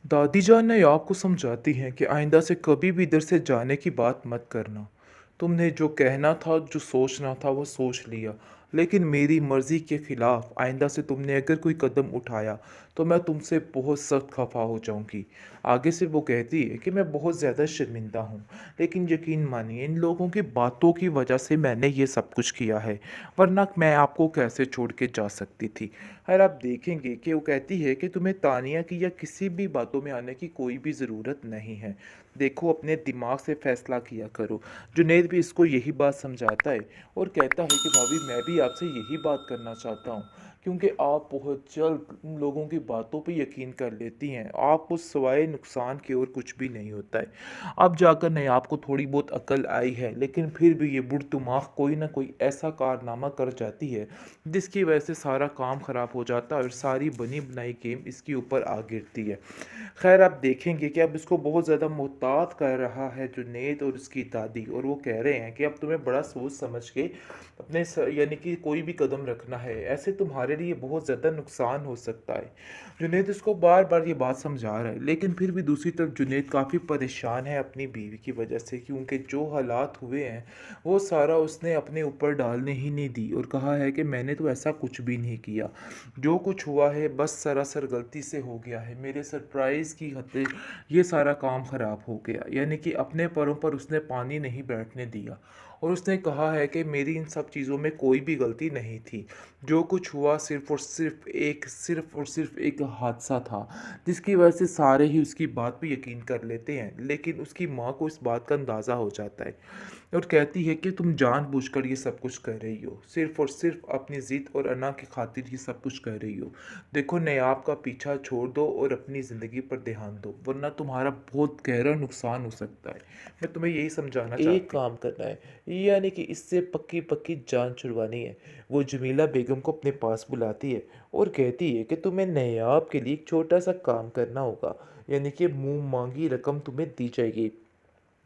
दादी जान ने आपको समझाती हैं कि आइंदा से कभी भी इधर से जाने की बात मत करना। तुमने जो कहना था, जो सोचना था वो सोच लिया। लेकिन मेरी मर्ज़ी के ख़िलाफ़ आइंदा से तुमने अगर कोई कदम उठाया तो मैं तुमसे बहुत सख्त ख़फ़ा हो जाऊँगी। आगे से वो कहती है कि मैं बहुत ज़्यादा शर्मिंदा हूँ, लेकिन यकीन मानिए इन लोगों की बातों की वजह से मैंने ये सब कुछ किया है, वरना मैं आपको कैसे छोड़ के जा सकती थी। और आप देखेंगे कि वो कहती है कि तुम्हें तानिया की या किसी भी बातों में आने की कोई भी ज़रूरत नहीं है। देखो अपने दिमाग से फ़ैसला किया करो। जुनैद भी इसको यही बात समझाता है और कहता है कि भाभी मैं भी आपसे यही बात करना चाहता हूँ, क्योंकि आप बहुत जल्द उन लोगों की बातों पे यकीन कर लेती हैं। आपको सिवाय नुकसान के और कुछ भी नहीं होता है। अब जाकर नहीं आपको थोड़ी बहुत अकल आई है, लेकिन फिर भी ये बुढ़ कोई ना कोई ऐसा कारनामा कर जाती है जिसकी वजह से सारा काम ख़राब हो जाता है और सारी बनी बनाई गेम इसके ऊपर आ गिरती है। खैर आप देखेंगे कि अब इसको बहुत ज़्यादा मुहतात कर रहा है जुनैद और उसकी दादी, और वो कह रहे हैं कि अब तुम्हें बड़ा सोच समझ के अपने यानी कि कोई भी कदम रखना है, ऐसे तुम्हारे लिए बहुत ज़्यादा नुकसान हो सकता है। जुनैद इसको बार बार ये बात समझा रहा है, लेकिन फिर भी दूसरी तरफ जुनैद काफ़ी परेशान है अपनी बीवी की वजह से, क्योंकि जो हालात हुए हैं वो सारा उसने अपने ऊपर डालने ही नहीं दी और कहा है कि मैंने तो ऐसा कुछ भी नहीं किया। जो कुछ हुआ है बस सरासर गलती से हो गया है, मेरे सरप्राइज़ की खातिर ये सारा काम ख़राब हो गया। यानी कि अपने पैरों पर उसने पानी नहीं बैठने दिया और उसने कहा है कि मेरी इन सब चीज़ों में कोई भी गलती नहीं थी। जो कुछ हुआ सिर्फ़ और सिर्फ़ एक हादसा था, जिसकी वजह से सारे ही उसकी बात पे यकीन कर लेते हैं। लेकिन उसकी माँ को इस बात का अंदाज़ा हो जाता है और कहती है कि तुम जानबूझकर ये सब कुछ कर रही हो, सिर्फ़ और सिर्फ़ अपनी ज़िद और अना की खातिर ये सब कुछ कर रही हो। देखो नयाब का पीछा छोड़ दो और अपनी ज़िंदगी पर ध्यान दो, वरना तुम्हारा बहुत गहरा नुकसान हो सकता है। मैं तुम्हें यही समझाना एक चाहती काम करना है, यानी कि इससे पक्की पक्की जान छुड़वानी है। वो जमीला बेगम को अपने पास बुलाती है और कहती है कि तुम्हें नयाब के लिए एक छोटा सा काम करना होगा, यानी कि मुंह मांगी रकम तुम्हें दी जाएगी।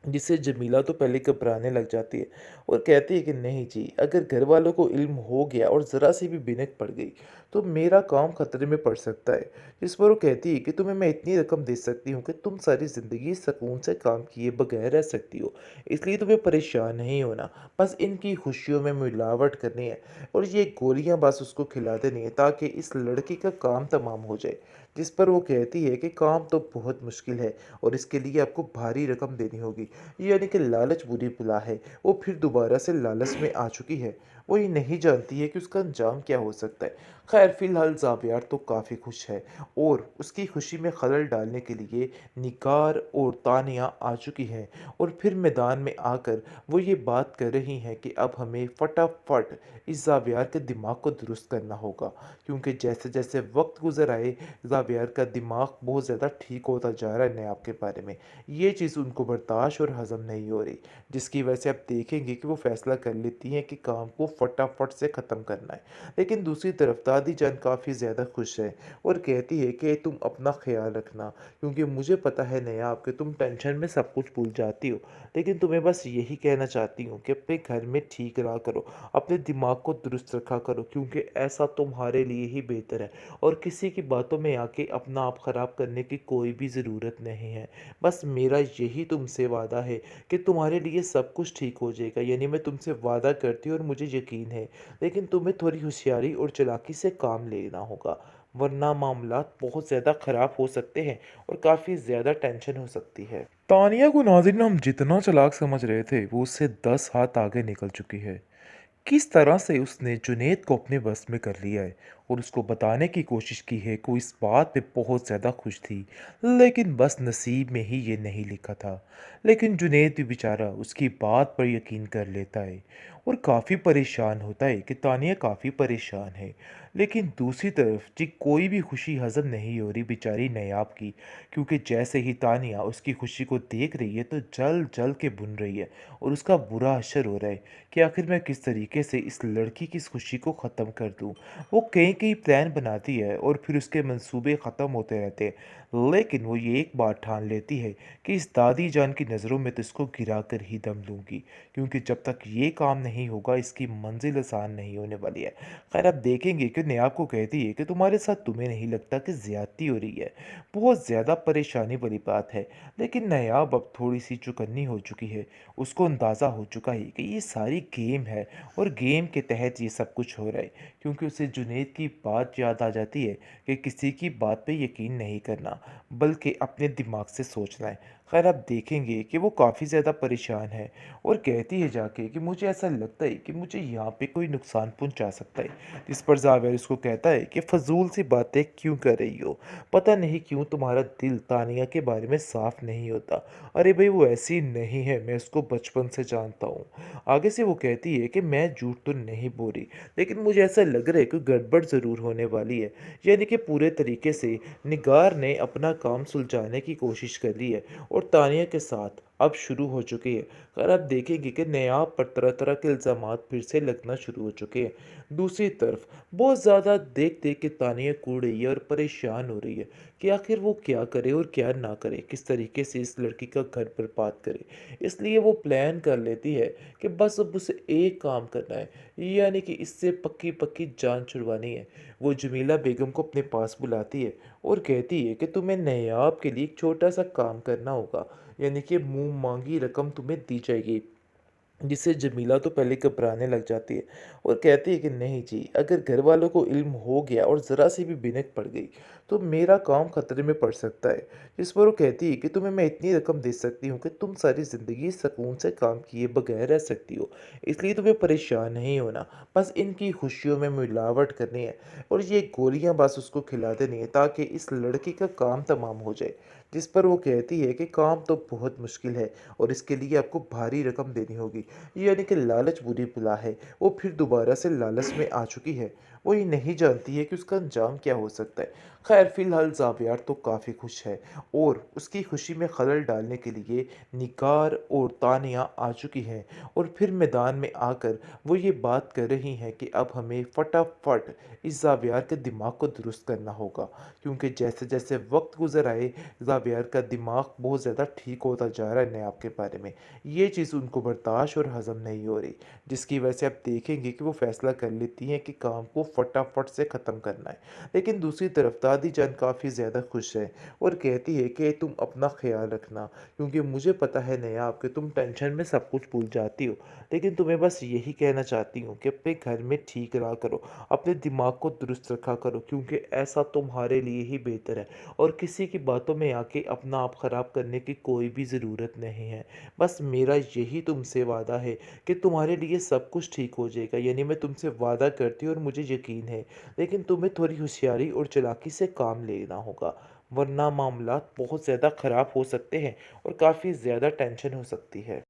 जिससे जमीला तो पहले घबराने लग जाती है और कहती है कि नहीं जी, अगर घर वालों को इल्म हो गया और ज़रा सी भी बिनक पड़ गई तो मेरा काम खतरे में पड़ सकता है। जिस पर वो कहती है कि तुम्हें मैं इतनी रकम दे सकती हूँ कि तुम सारी ज़िंदगी सुकून से काम किए बगैर रह सकती हो, इसलिए तुम्हें परेशान नहीं होना। बस इनकी खुशियों में मिलावट करनी है और ये गोलियां बस उसको खिला देनी है ताकि इस लड़की का काम तमाम हो जाए। जिस पर वो कहती है कि काम तो बहुत मुश्किल है और इसके लिए आपको भारी रकम देनी होगी। यानी कि लालच बुरी बला है। वो फिर दोबारा से लालच में आ चुकी है। वो ये नहीं जानती है कि उसका अंजाम क्या हो सकता है। खैर फ़िलहाल ज़ावियार तो काफ़ी खुश है और उसकी खुशी में खलल डालने के लिए निगार और तानिया आ चुकी हैं और फिर मैदान में आकर वो ये बात कर रही हैं कि अब हमें फटाफट इस ज़ावियार के दिमाग को दुरुस्त करना होगा, क्योंकि जैसे-जैसे वक़्त गुज़र आए ज़ावियार का दिमाग बहुत ज़्यादा ठीक होता जा रहा है नयाब के बारे में। ये चीज़ उनको बर्दाश्त और हज़म नहीं हो रही, जिसकी वजह से आप देखेंगे कि वो फ़ैसला कर लेती हैं कि काम को फटाफट से ख़त्म करना है। लेकिन दूसरी तरफ दादी जान काफ़ी ज़्यादा खुश है और कहती है कि तुम अपना ख़्याल रखना, क्योंकि मुझे पता है नयाब कि तुम टेंशन में सब कुछ भूल जाती हो। लेकिन तुम्हें बस यही कहना चाहती हूँ कि अपने घर में ठीक रहा करो, अपने दिमाग को दुरुस्त रखा करो, क्योंकि ऐसा तुम्हारे लिए ही बेहतर है और किसी की बातों में आके अपना आप ख़राब करने की कोई भी ज़रूरत नहीं है। बस मेरा यही तुमसे वादा है कि तुम्हारे लिए सब कुछ ठीक हो जाएगा, यानी मैं तुमसे वादा करती हूँ और मुझे यकीन है। लेकिन तुम्हें थोड़ी होशियारी और चालाकी से काम लेना होगा, वरना मामलात बहुत ज़्यादा ख़राब हो सकते हैं और काफ़ी ज़्यादा टेंशन हो सकती है। तानिया को नाज़रीन हम जितना चालाक समझ रहे थे वो उससे 10 हाथ आगे निकल चुकी है। किस तरह से उसने जुनैद को अपने बस में कर लिया है और उसको बताने की कोशिश की है कि वो इस बात पे बहुत ज़्यादा खुश थी, लेकिन बस नसीब में ही ये नहीं लिखा था। लेकिन जुनैद भी बेचारा उसकी बात पर यकीन कर लेता है और काफ़ी परेशान होता है कि तानिया काफ़ी परेशान है। लेकिन दूसरी तरफ जी कोई भी खुशी हजम नहीं हो रही बेचारी नयाब की, क्योंकि जैसे ही तानिया उसकी खुशी को देख रही है तो जल जल के बुन रही है और उसका बुरा असर हो रहा है कि आखिर मैं किस तरीके से इस लड़की की इस खुशी को ख़त्म कर दूँ। वो कहीं कई प्लान बनाती है और फिर उसके मंसूबे ख़त्म होते रहते हैं। लेकिन वो ये एक बात ठान लेती है कि इस दादी जान की नज़रों में तो इसको गिरा कर ही दम लूँगी, क्योंकि जब तक ये काम नहीं होगा इसकी मंजिल आसान नहीं होने वाली है। खैर, आप देखेंगे कि नेहा को कहती है कि तुम्हारे साथ तुम्हें नहीं लगता कि ज़्यादती हो रही है। बहुत ज़्यादा परेशानी वाली बात है। लेकिन नायाब अब थोड़ी सी चौकन्नी हो चुकी है। उसको अंदाज़ा हो चुका है कि ये सारी गेम है और गेम के तहत ये सब कुछ हो रहा है, क्योंकि उसे जुनैद की बात याद आ जाती है कि किसी की बात पे यकीन नहीं करना, बल्कि अपने दिमाग से सोचना है। खैर, आप देखेंगे कि वो काफ़ी ज़्यादा परेशान है और कहती है जाके कि मुझे ऐसा लगता है कि मुझे यहाँ पे कोई नुकसान पहुँचा सकता है। इस पर जावेर उसको कहता है कि फ़ज़ूल सी बातें क्यों कर रही हो? पता नहीं क्यों तुम्हारा दिल तानिया के बारे में साफ़ नहीं होता। अरे भाई, वो ऐसी नहीं है, मैं उसको बचपन से जानता हूँ। आगे से वो कहती है कि मैं झूठ तो नहीं बोल रही, लेकिन मुझे ऐसा लग रहा है कि गड़बड़ ज़रूर होने वाली है। यानी कि पूरे तरीके से निगार ने अपना काम सुलझाने की कोशिश कर ली है और तानिया के साथ अब शुरू हो चुकी है। और अब देखेंगे कि नयाब पर तरह तरह के इल्ज़ामात फिर से लगना शुरू हो चुके हैं। दूसरी तरफ बहुत ज़्यादा देख देख के तानिया कूद रही है और परेशान हो रही है कि आखिर वो क्या करे और क्या ना करे, किस तरीके से इस लड़की का घर बर्बाद करे। इसलिए वो प्लान कर लेती है कि बस अब उसे एक काम करना है, यानी कि इससे पक्की पक्की जान छुड़वानी है। वो जमीला बेगम को अपने पास बुलाती है और कहती है कि तुम्हें नायाब के लिए एक छोटा सा काम करना होगा, यानी कि मुंह मांगी रकम तुम्हें दी जाएगी। जिससे जमीला तो पहले घबराने लग जाती है और कहती है कि नहीं जी, अगर घर वालों को इल्म हो गया और ज़रा सी भी बिनक पड़ गई तो मेरा काम खतरे में पड़ सकता है। जिस पर वो कहती है कि तुम्हें मैं इतनी रकम दे सकती हूँ कि तुम सारी ज़िंदगी सुकून से काम किए बगैर रह सकती हो, इसलिए तुम्हें परेशान नहीं होना। बस इनकी खुशियों में मिलावट करनी है और ये गोलियां बस उसको खिला देनी है ताकि इस लड़की का काम तमाम हो जाए। जिस पर वो कहती है कि काम तो बहुत मुश्किल है और इसके लिए आपको भारी रकम देनी होगी। यानी कि लालच बुरी बला है। वो फिर दोबारा से लालच में आ चुकी है। वो ये नहीं जानती है कि उसका अंजाम क्या हो सकता है। खैर, फिलहाल ज़ावियार तो काफ़ी खुश है और उसकी खुशी में खलल डालने के लिए निगार और तानिया आ चुकी हैं और फिर मैदान में आकर वो ये बात कर रही हैं कि अब हमें फटाफट इस ज़ावियार के दिमाग को दुरुस्त करना होगा, क्योंकि जैसे जैसे वक्त गुजर आए ज़ावियार का दिमाग बहुत ज़्यादा ठीक होता जा रहा है नयाब के बारे में। ये चीज़ उनको बर्दाश्त और हज़म नहीं हो रही, जिसकी वजह से आप देखेंगे कि वो फ़ैसला कर लेती हैं कि काम को फटाफट से ख़त्म करना है। लेकिन दूसरी तरफ दादी जान काफ़ी ज़्यादा खुश है और कहती है कि तुम अपना ख़्याल रखना, क्योंकि मुझे पता है नयाब कि तुम टेंशन में सब कुछ भूल जाती हो, लेकिन तुम्हें बस यही कहना चाहती हूँ कि अपने घर में ठीक रहा करो, अपने दिमाग को दुरुस्त रखा करो, क्योंकि ऐसा तुम्हारे लिए ही बेहतर है और किसी की बातों में आके अपना आप ख़राब करने की कोई भी ज़रूरत नहीं है। बस मेरा यही तुमसे वादा है कि तुम्हारे लिए सब कुछ ठीक हो जाएगा, यानी मैं तुमसे वादा करती हूँ और मुझे यकीन है, लेकिन तुम्हें थोड़ी होशियारी और चालाकी से काम लेना होगा, वरना मामलात बहुत ज़्यादा ख़राब हो सकते हैं और काफ़ी ज़्यादा टेंशन हो सकती है।